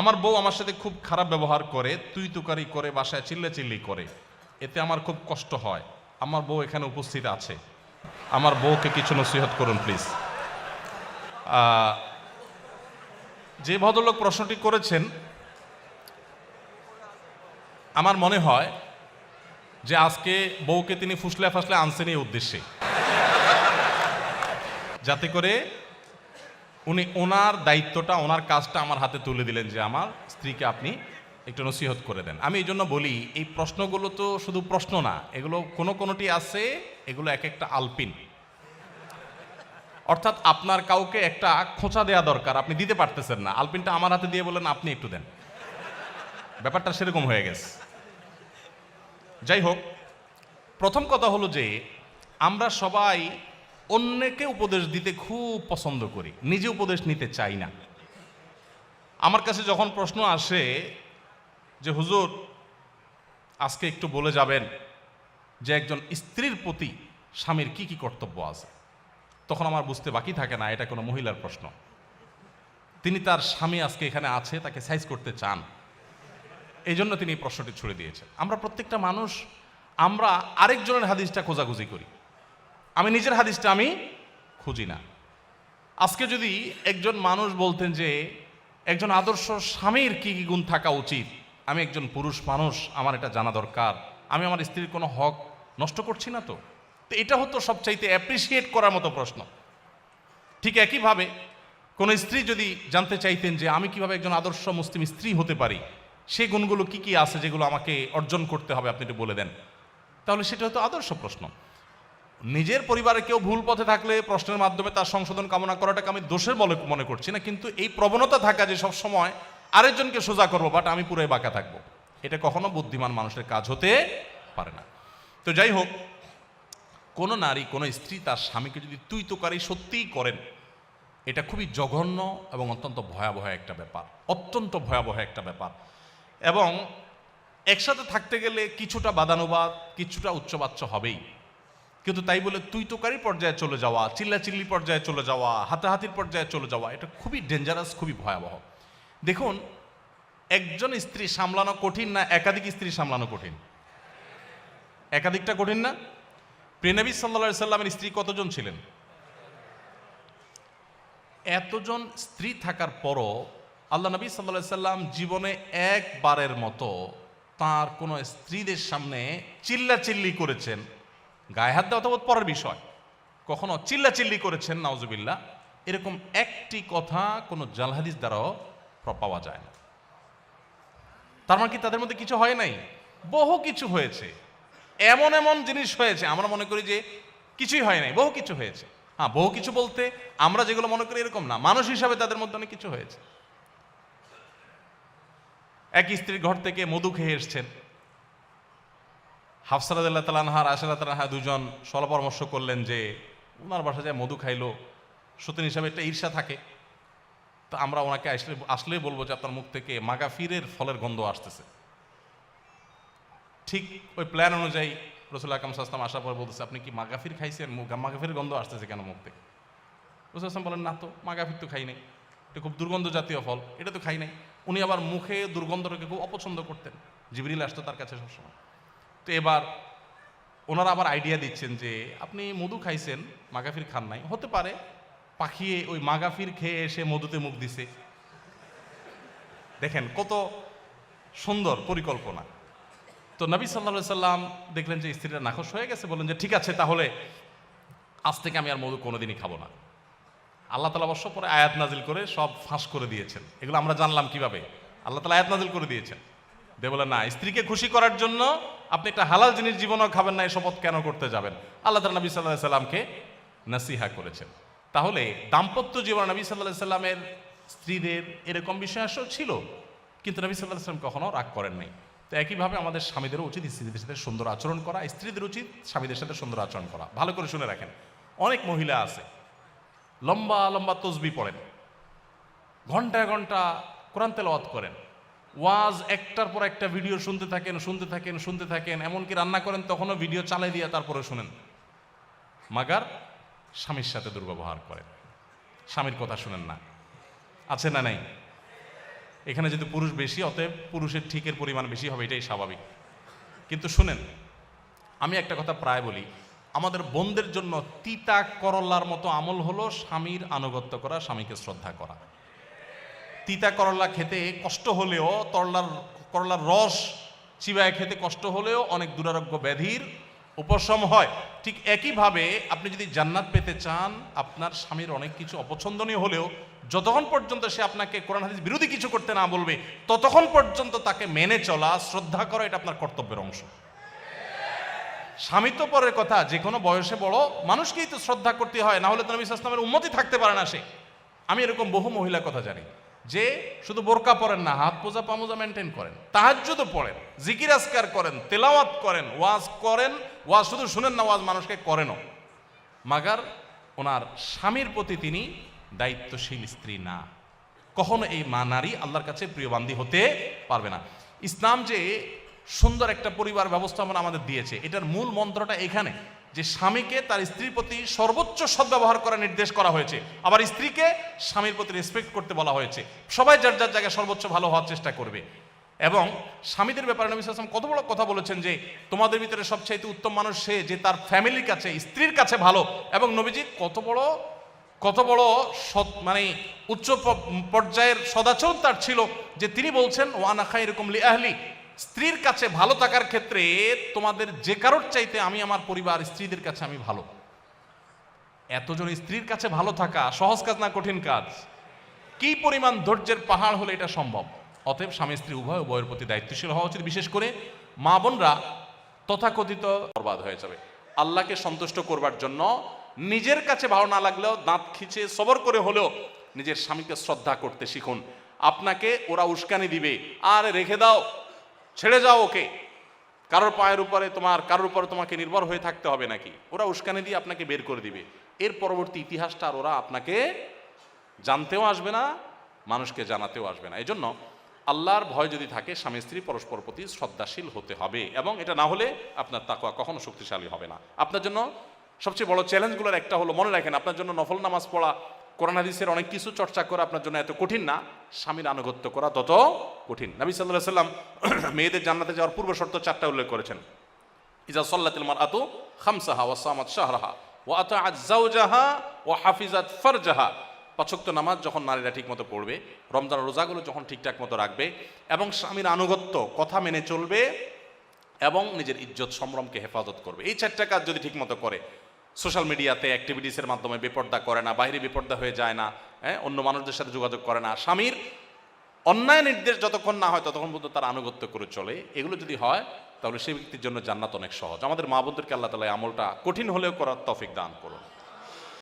আমার বউ আমার সাথে খুব খারাপ ব্যবহার করে, তুই তুকারি করে, বাসায় চিল্লাচিল্লি করে, এতে আমার খুব কষ্ট হয়। আমার বউ এখানে উপস্থিত আছে, আমার বউকে কিছু নসিহত করুন প্লিজ। যে ভদ্রলোক প্রশ্নটি করেছেন, আমার মনে হয় যে আজকে বউকে তিনি ফুসলে ফাসলে আনছেন এই উদ্দেশ্যে, যাতে করে উনি ওনার দায়িত্বটা, ওনার কাজটা আমার হাতে তুলে দিলেন যে আমার স্ত্রীকে আপনি একটু নসিহত করে দেন। আমি এই জন্য বলি, এই প্রশ্নগুলো তো শুধু প্রশ্ন না, এগুলো কোনোটি আছে, এগুলো এক একটা আলপিন। অর্থাৎ আপনার কাউকে একটা খোঁচা দেওয়া দরকার, আপনি দিতে পারতেছেন না, আলপিনটা আমার হাতে দিয়ে বলেন আপনি একটু দেন, ব্যাপারটা সেরকম হয়ে গেছে। যাই হোক, প্রথম কথা হলো যে আমরা সবাই অন্যকে উপদেশ দিতে খুব পছন্দ করি, নিজে উপদেশ নিতে চাই না। আমার কাছে যখন প্রশ্ন আসে যে হুজুর আজকে একটু বলে যাবেন যে একজন স্ত্রীর প্রতি স্বামীর কি কি কর্তব্য আছে, তখন আমার বুঝতে বাকি থাকে না এটা কোনো মহিলার প্রশ্ন। তিনি তার স্বামী আজকে এখানে আছে, তাকে সাইজ করতে চান, এই জন্য তিনি এই প্রশ্নটি ছুড়ে দিয়েছেন। আমরা প্রত্যেকটা মানুষ আমরা আরেকজনের হাদিসটা খোঁজাখুঁজি করি, আমি নিজের হাদিসটা আমি খুঁজি না। আজকে যদি একজন মানুষ বলতেন যে একজন আদর্শ স্বামীর কি কি গুণ থাকা উচিত, আমি একজন পুরুষ মানুষ, আমার এটা জানা দরকার, আমি আমার স্ত্রীর কোনো হক নষ্ট করছি না তো, এটা হতো সবচাইতে অ্যাপ্রিসিয়েট করার মতো প্রশ্ন। ঠিক একইভাবে কোনো স্ত্রী যদি জানতে চাইতেন যে আমি কিভাবে একজন আদর্শ মুসলিম স্ত্রী হতে পারি, সেই গুণগুলো কি কি আছে যেগুলো আমাকে অর্জন করতে হবে, আপনি একটু বলে দেন, তাহলে সেটা হতো আদর্শ প্রশ্ন। নিজের পরিবারে কেউ ভুল পথে থাকলে প্রশ্নের মাধ্যমে তার সংশোধন কামনা করাটাকে আমি দোষের মনে করছি না, কিন্তু এই প্রবণতা থাকা যে সব সময় আরেকজনকে সোজা করবো বাট আমি পুরোই বাঁকা থাকবো, এটা কখনো বুদ্ধিমান মানুষের কাজ হতে পারে না। তো যাই হোক, কোনো নারী, কোনো স্ত্রী তার স্বামীকে যদি তুই তোকারি সত্যিই করেন, এটা খুবই জঘন্য এবং অত্যন্ত ভয়াবহ একটা ব্যাপার, অত্যন্ত ভয়াবহ একটা ব্যাপার। এবং একসাথে থাকতে গেলে কিছুটা বাদানুবাদ, কিছুটা উচ্চবাচ্য হবেই, কিন্তু তাই বলে তুই তোকারি পর্যায়ে চলে যাওয়া, চিল্লাচিল্লি পর্যায়ে চলে যাওয়া, হাতাহাতির পর্যায়ে চলে যাওয়া, এটা খুবই ডেঞ্জারাস, খুবই ভয়াবহ। দেখুন, একজন স্ত্রী সামলানো কঠিন না একাধিক স্ত্রী সামলানো কঠিন? একাধিকটা কঠিন না? প্রিয় নবী সাল্লাল্লাহু আলাইহি সাল্লামের স্ত্রী কতজন ছিলেন? এতজন স্ত্রী থাকার পরও আল্লাহ নবী সাল্লাল্লাহু আলাইহি সাল্লাম জীবনে একবারের মতো তার কোনো স্ত্রীদের সামনে চিল্লাচিল্লি করেছেন, গায়ে হাত দেওয়া তো পরের বিষয়, কখনো চিল্লাচিল্লি করেছেন নাউজুবিল্লাহ, এরকম একটি কথা কোনো জাল হাদিস দ্বারাও পাওয়া যায় না। তার মানে কি তাদের মধ্যে কিছু হয় নাই? বহু কিছু হয়েছে, এমন এমন জিনিস হয়েছে আমরা মনে করি যে কিছুই হয় নাই, বহু কিছু হয়েছে। হ্যাঁ, বহু কিছু বলতে আমরা যেগুলো মনে করি এরকম না, মানুষ হিসাবে তাদের মধ্যে অনেক কিছু হয়েছে। এক স্ত্রীর ঘর থেকে মধু খেয়ে এসছেন, হাফসা রাদিয়াল্লাহু তাআলা আনহা, আয়েশা রাদিয়াল্লাহু তাআলা আনহা দুজন সলা পরামর্শ করলেন যে ওনার বাসায় যায় মধু খাইলো, সতীন হিসাবে একটা ঈর্ষা থাকে, তো আমরা ওনাকে আসলেই বলবো যে আপনার মুখ থেকে মাগাফিরের ফলের গন্ধ আসতেছে। ঠিক ওই প্ল্যান অনুযায়ী রাসূল আকরাম সাল্লাল্লাহু আলাইহি ওয়াসাল্লাম আসার পর বলতেছে, আপনি কি মাগাফির খাইছেন? মাগাফিরের গন্ধ আসতেছে কেন মুখ থেকে? রাসূল সাল্লাল্লাহু আলাইহি ওয়াসাল্লাম বলেন, না তো, মাগাফির তো খাই নাই, এটা খুব দুর্গন্ধ জাতীয় ফল, এটা তো খাই নাই। উনি আবার মুখে দুর্গন্ধটাকে খুব অপছন্দ করতেন, জিবরিল আসতো তার কাছে সবসময়। তো এবার ওনারা আবার আইডিয়া দিচ্ছেন যে আপনি মধু খাইছেন, মাগাফির খান নাই, হতে পারে পাখিয়ে ওই মাগাফির খেয়ে এসে মধুতে মুখ দিছে। দেখেন কত সুন্দর পরিকল্পনা। তো নবী সাল্লাল্লাহু আলাইহি সাল্লাম দেখলেন যে স্ত্রীরা নাখোশ হয়ে গেছে, বললেন যে ঠিক আছে, তাহলে আজ থেকে আমি আর মধু কোনোদিনই খাবো না। আল্লাহ তাআলা অবশ্য পরে আয়াত নাজিল করে সব ফাঁস করে দিয়েছেন, এগুলো আমরা জানলাম কিভাবে, আল্লাহ তাআলা আয়াত নাজিল করে দিয়েছেন, বলে না, স্ত্রীকে খুশি করার জন্য আপনি একটা হালাল জিনিস জীবনও খাবেন না, এই শপথ কেন করতে যাবেন? আল্লাহ তাআলা নবী সাল্লাল্লাহু আলাইহি সাল্লামকে নসিহা করেছেন। তাহলে দাম্পত্য জীবন নবী সাল্লাল্লাহু আলাইহি সাল্লামের স্ত্রীদের এরকম বিষয় আসলে ছিল, কিন্তু নবী সাল্লাল্লাহু আলাইহি সাল্লাম কখনো রাগ করেন নাই। তো একইভাবে আমাদের স্বামীদেরও উচিত স্ত্রীদের সাথে সুন্দর আচরণ করা, স্ত্রীদের উচিত স্বামীদের সাথে সুন্দর আচরণ করা। ভালো করে শুনে রাখেন, অনেক মহিলা আছে লম্বা লম্বা তসবিহ পড়েন, ঘন্টা ঘন্টা কোরআন তেলাওয়াত করেন, ওয়াজ একটার পর একটা ভিডিও শুনতে থাকেন, এমনকি রান্না করেন তখনও ভিডিও চালাই দিয়ে তারপরে শুনেন, মাগার স্বামীর সাথে দুর্ব্যবহার করেন, স্বামীর কথা শুনেন না। আছে না নাই? এখানে যদি পুরুষ বেশি, অতএব পুরুষের ঠিকের পরিমাণ বেশি হবে, এটাই স্বাভাবিক। কিন্তু শুনেন, আমি একটা কথা প্রায় বলি, আমাদের বোনদের জন্য তিতা করল্লার মতো আমল হলো স্বামীর আনুগত্য করা, স্বামীকে শ্রদ্ধা করা। তিতা করল্লা খেতে কষ্ট হলেও, করলার রস চিবায় খেতে কষ্ট হলেও অনেক দুরারোগ্য ব্যাধির উপশম হয়। ঠিক একইভাবে আপনি যদি জান্নাত পেতে চান, আপনার স্বামীর অনেক কিছু অপছন্দনীয় হলেও যতক্ষণ পর্যন্ত সে আপনাকে কোরআন হাদিস বিরোধী কিছু করতে না বলবে, ততক্ষণ পর্যন্ত তাকে মেনে চলা, শ্রদ্ধা করা, এটা আপনার কর্তব্যের অংশ। স্বামী তো পরের কথা, যে কোনো বয়সে বড় মানুষকেই তো শ্রদ্ধা করতে হয়, না হলে তো নবী সাল্লাল্লাহু আলাইহি ওয়াসাল্লামের উম্মতি থাকতে পারে না সে। আমি এরকম বহু মহিলার কথা জানি যে শুধু বোরকা পরেন না, হাত পোজা পামোজা মেনটেন করেন, তাহাজ্জুদও পড়েন, জিকির আজকার করেন, তেলাওয়াত করেন, ওয়াজ শুধু শুনেন না, ওয়াজ মানুষকে করেনও, মাগার ওনার স্বামীর প্রতি তিনি দায়িত্বশীল স্ত্রী না। কখনো এই মা নারী আল্লাহর কাছে প্রিয় বান্দী হতে পারবে না। ইসলাম যে সুন্দর একটা পরিবার ব্যবস্থাপনা আমাদের দিয়েছে, এটার মূল মন্ত্রটা এখানে যে স্বামীকে তার স্ত্রীর প্রতি সর্বোচ্চ সদ্ব্যবহার করার নির্দেশ করা হয়েছে, আবার স্ত্রীকে স্বামীর প্রতি রেসপেক্ট করতে বলা হয়েছে। সবাই যার যার জায়গায় সর্বোচ্চ ভালো হওয়ার চেষ্টা করবে। এবং স্বামীদের ব্যাপারে নবী সাল্লাল্লাহু আলাইহি ওয়াসাল্লাম কত বড় কথা বলেছেন যে তোমাদের ভিতরে সবচাইতে উত্তম মানুষ সে যে তার ফ্যামিলির কাছে, স্ত্রীর কাছে ভালো। এবং নবীজি কত বড় মানে উচ্চ পর্যায়ের সদাচরণ তার ছিল যে তিনি বলছেন ওয়ানা খায়রুকুম লি আহলি, স্ত্রীর কাছে ভালো থাকার ক্ষেত্রে তোমাদের যে কারোর চাইতে আমি আমার পরিবার স্ত্রীদের কাছে আমি ভালো। এতজন স্ত্রীর কাছে ভালো থাকা সহজ কাজ না কঠিন কাজ? কি পরিমাণ ধৈর্যের পাহাড় হলে এটা সম্ভব? অতএব স্বামী স্ত্রী উভয়ের প্রতি দায়িত্বশীল হওয়া উচিত। বিশেষ করে মা বোনরা তথাকথিত বরবাদ হয়ে যাবে। আল্লাহকে সন্তুষ্ট করবার জন্য নিজের কাছে ভালো না লাগলেও দাঁত খিচে সবর করে হলেও নিজের স্বামীকে শ্রদ্ধা করতে শিখুন। আপনাকে ওরা উস্কানি দিবে, আর রেখে দাও, ছেড়ে যাও ওকে, কারোর উপরে তোমাকে নির্ভর হয়ে থাকতে হবে নাকি? ওরা উস্কানি দিয়ে আপনাকে বের করে দিবে। এর পরবর্তী ইতিহাসটা আর ওরা আপনাকে জানতেও আসবে না, মানুষকে জানাতেও আসবে না। এই জন্য আল্লাহর ভয় যদি থাকে, স্বামী স্ত্রী পরস্পর প্রতি শ্রদ্ধাশীল হতে হবে, এবং এটা না হলে আপনার তাকওয়া কখনো শক্তিশালী হবে না। আপনার জন্য সবচেয়ে বড় চ্যালেঞ্জগুলোর একটা হলো, মনে রাখেন, আপনার জন্য নফল নামাজ পড়া, কোরআন হাদিসের অনেক কিছু চর্চা করা আপনার জন্য এত কঠিন না, স্বামীর আনুগত্য করা তত কঠিন। নবী সাল্লাল্লাহু আলাইহি ওয়াসাল্লাম মেয়েদের জান্নাতে যাওয়ার পূর্ব শর্ত 4টা উল্লেখ করেছেন। ইজা সাল্লাতিল মারআতু খামসাহা ওয়া সামাত শাহরাহা ওয়া আতাআত যাওজাহা ওয়া হাফিজাত ফারজাহা। 5 ওয়াক্ত নামাজ যখন নারীরা ঠিকমতো পড়বে, রমজান রোজাগুলো যখন ঠিকঠাক মতো রাখবে, এবং স্বামীর আনুগত্য, কথা মেনে চলবে, এবং নিজের ইজ্জত সম্ভ্রমকে হেফাজত করবে, এই 4টা কাজ যদি ঠিকমতো করে, সোশ্যাল মিডিয়াতে অ্যাক্টিভিটিসের মাধ্যমে বেপর্দা করে না, বাইরে বেপর্দা হয়ে যায় না, অন্য মানুষদের সাথে যোগাযোগ করে না, স্বামীর অন্যায় নির্দেশ যতক্ষণ না হয় ততক্ষণ পর্যন্ত তার আনুগত্য করে চলে, এগুলো যদি হয় তাহলে সেই ব্যক্তির জন্য জান্নাত অনেক সহজ। আমাদের মা বোনদেরকে আল্লাহ তাআলা আমলটা কঠিন হলেও করার তৌফিক দান করুন।